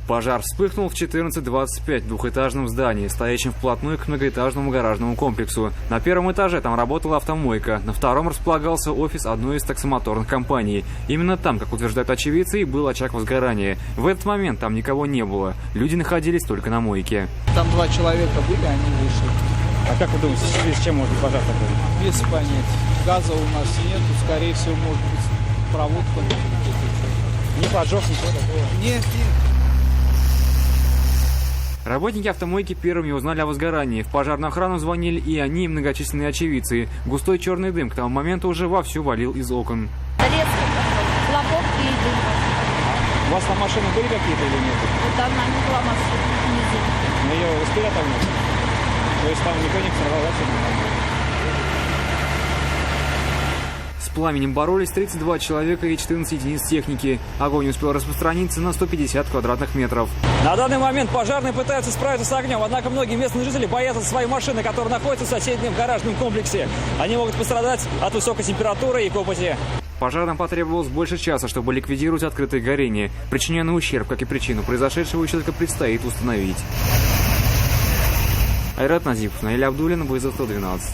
Пожар вспыхнул в 14:25 в двухэтажном здании, стоящем вплотную к многоэтажному гаражному комплексу. На первом этаже там работала автомойка, на втором располагался офис одной из таксомоторных компаний. Именно там, как утверждают очевидцы, и был очаг возгорания. В этот момент там никого не было. Люди находились только на мойке. Там 2 человека были, они вышли. А как вы думаете, в связи с чем может быть пожар такой? Без понятия. Газа у нас нет, скорее всего, может быть, проводка. Не поджог, ничего такого? Нет. Работники автомойки первыми узнали о возгорании. В пожарную охрану звонили и они, и многочисленные очевидцы. Густой черный дым к тому моменту уже вовсю валил из окон. Резко хлопок и дым. У вас там машины были какие-то или нет? Там на ней была машина внизу. Но ее успели отогнать? То есть там никто не взорвался? С пламенем боролись 32 человека и 14 единиц техники. Огонь успел распространиться на 150 квадратных метров. На данный момент пожарные пытаются справиться с огнем, однако многие местные жители боятся свои машины, которые находятся в соседнем гаражном комплексе. Они могут пострадать от высокой температуры и копоти. Пожарным потребовалось больше часа, чтобы ликвидировать открытое горение. Причиненный ущерб, как и причину произошедшего, еще только предстоит установить. Айрат Назипов, Наиля Абдуллина, вызов 112.